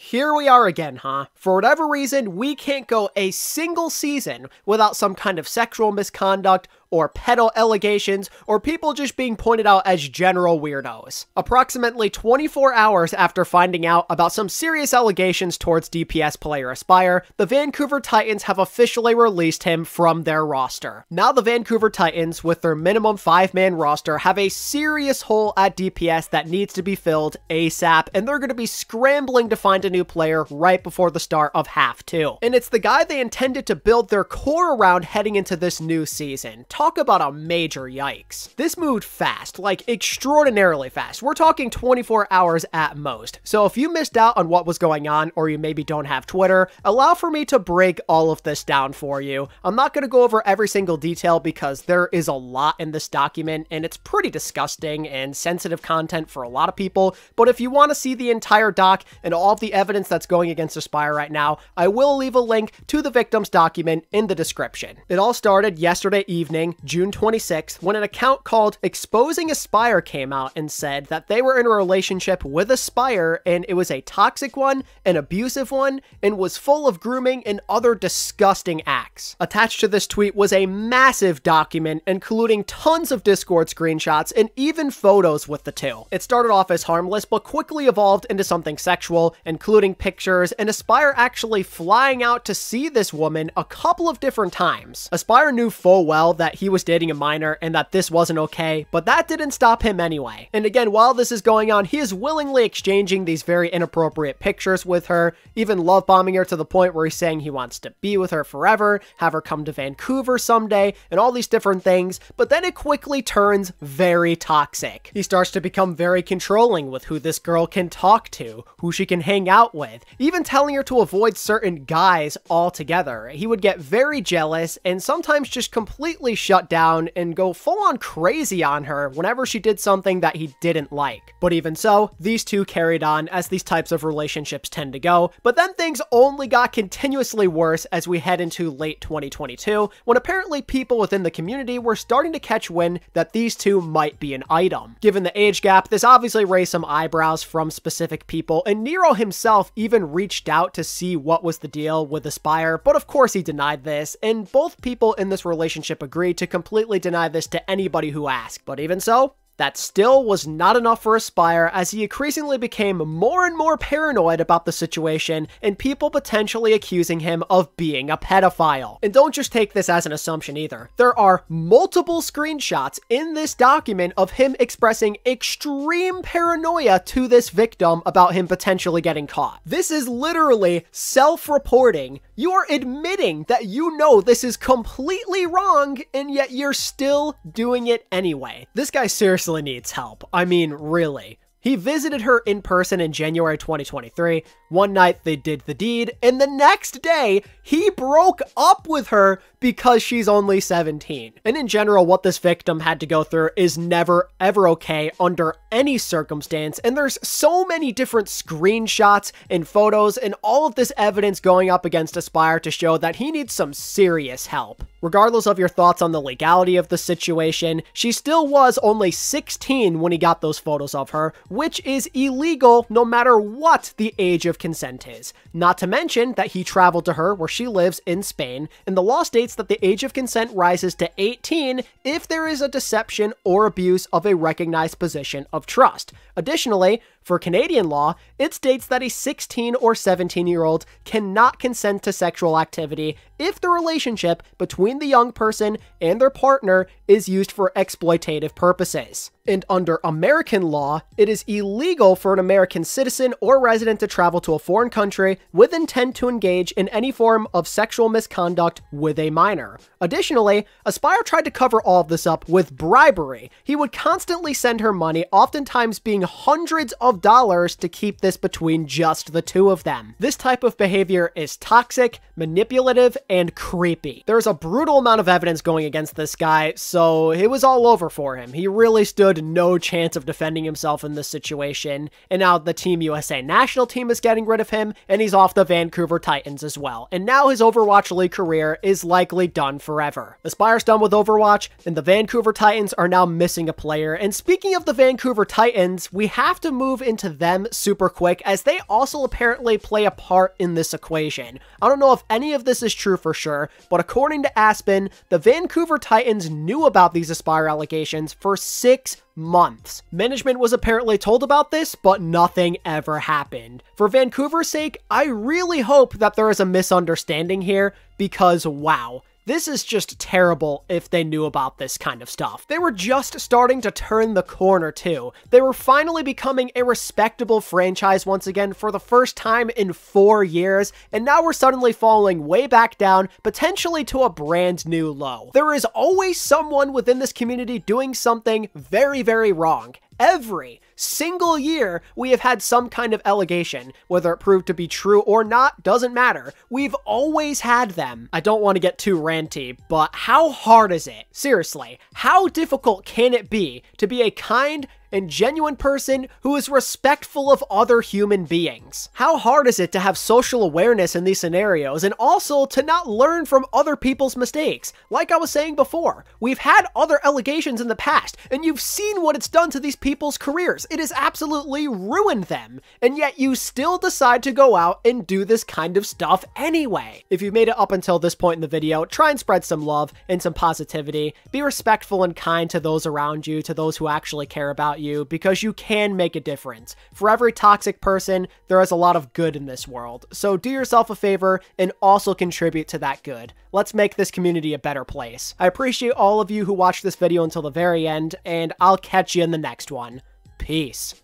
Here we are again, huh? For whatever reason, we can't go a single season without some kind of sexual misconduct or pedo allegations, or people just being pointed out as general weirdos. Approximately 24 hours after finding out about some serious allegations towards DPS player Aspire, the Vancouver Titans have officially released him from their roster. Now the Vancouver Titans, with their minimum 5-man roster, have a serious hole at DPS that needs to be filled ASAP, and they're going to be scrambling to find a new player right before the start of Half 2. And it's the guy they intended to build their core around heading into this new season. Talk about a major yikes. This moved fast, like extraordinarily fast. We're talking 24 hours at most. So if you missed out on what was going on, or you maybe don't have Twitter, allow for me to break all of this down for you. I'm not going to go over every single detail because there is a lot in this document and it's pretty disgusting and sensitive content for a lot of people. But if you want to see the entire doc and all of the evidence that's going against Aspire right now, I will leave a link to the victim's document in the description. It all started yesterday evening, June 26th, when an account called Exposing Aspire came out and said that they were in a relationship with Aspire and it was a toxic one, an abusive one, and was full of grooming and other disgusting acts. Attached to this tweet was a massive document including tons of Discord screenshots and even photos with the two. It started off as harmless but quickly evolved into something sexual, including pictures and Aspire actually flying out to see this woman a couple of different times. Aspire knew full well that he was dating a minor and that this wasn't okay, but that didn't stop him anyway. And again, while this is going on, he is willingly exchanging these very inappropriate pictures with her, even love bombing her to the point where he's saying he wants to be with her forever, have her come to Vancouver someday, and all these different things. But then it quickly turns very toxic. He starts to become very controlling with who this girl can talk to, who she can hang out with, even telling her to avoid certain guys altogether. He would get very jealous and sometimes just completely shut down and go full on crazy on her whenever she did something that he didn't like. But even so, these two carried on as these types of relationships tend to go, but then things only got continuously worse as we head into late 2022, when apparently people within the community were starting to catch wind that these two might be an item. Given the age gap, this obviously raised some eyebrows from specific people, and Nero himself even reached out to see what was the deal with Aspire, but of course he denied this, and both people in this relationship agreed to completely deny this to anybody who asked. But even so, that still was not enough for Aspire, as he increasingly became more and more paranoid about the situation and people potentially accusing him of being a pedophile. And don't just take this as an assumption either. There are multiple screenshots in this document of him expressing extreme paranoia to this victim about him potentially getting caught. This is literally self-reporting. You are admitting that you know this is completely wrong, and yet you're still doing it anyway. This guy seriously needs help. I mean, really. He visited her in person in January 2023. One night they did the deed, and the next day he broke up with her because she's only 17. And in general, what this victim had to go through is never ever okay under any circumstance, and there's so many different screenshots and photos and all of this evidence going up against Aspire to show that he needs some serious help. Regardless of your thoughts on the legality of the situation, she still was only 16 when he got those photos of her, which is illegal no matter what the age of consent is. Not to mention that he traveled to her where she lives in Spain, and the law states that the age of consent rises to 18 if there is a deception or abuse of a recognized position of trust. Additionally, for Canadian law, it states that a 16 or 17-year-old cannot consent to sexual activity if the relationship between the young person and their partner is used for exploitative purposes. And under American law, it is illegal for an American citizen or resident to travel to a foreign country with intent to engage in any form of sexual misconduct with a minor. Additionally, Aspire tried to cover all of this up with bribery. He would constantly send her money, oftentimes being hundreds of dollars, to keep this between just the two of them. This type of behavior is toxic, manipulative, and creepy. There's a brutal amount of evidence going against this guy, so it was all over for him. He really stood no chance of defending himself in this situation, and now the Team USA national team is getting rid of him, and he's off the Vancouver Titans as well. And now his Overwatch League career is likely done forever. Aspire's done with Overwatch, and the Vancouver Titans are now missing a player. And speaking of the Vancouver Titans, we have to move into them super quick, as they also apparently play a part in this equation. I don't know if any of this is true for sure, but according to Aspen, the Vancouver Titans knew about these Aspire allegations for 6 months. Management was apparently told about this, but nothing ever happened. For Vancouver's sake, I really hope that there is a misunderstanding here, because wow. This is just terrible if they knew about this kind of stuff. They were just starting to turn the corner too. They were finally becoming a respectable franchise once again for the first time in 4 years, and now we're suddenly falling way back down, potentially to a brand new low. There is always someone within this community doing something very, very wrong. Every single year, we have had some kind of allegation. Whether it proved to be true or not, doesn't matter. We've always had them. I don't want to get too ranty, but how hard is it? Seriously, how difficult can it be to be a kind and genuine person who is respectful of other human beings? How hard is it to have social awareness in these scenarios and also to not learn from other people's mistakes? Like I was saying before, we've had other allegations in the past, and you've seen what it's done to these people's careers. It has absolutely ruined them, and yet you still decide to go out and do this kind of stuff anyway. If you've made it up until this point in the video, try and spread some love and some positivity. Be respectful and kind to those around you, to those who actually care about you, because you can make a difference. For every toxic person, there is a lot of good in this world. So do yourself a favor and also contribute to that good. Let's make this community a better place. I appreciate all of you who watched this video until the very end, and I'll catch you in the next one. Peace.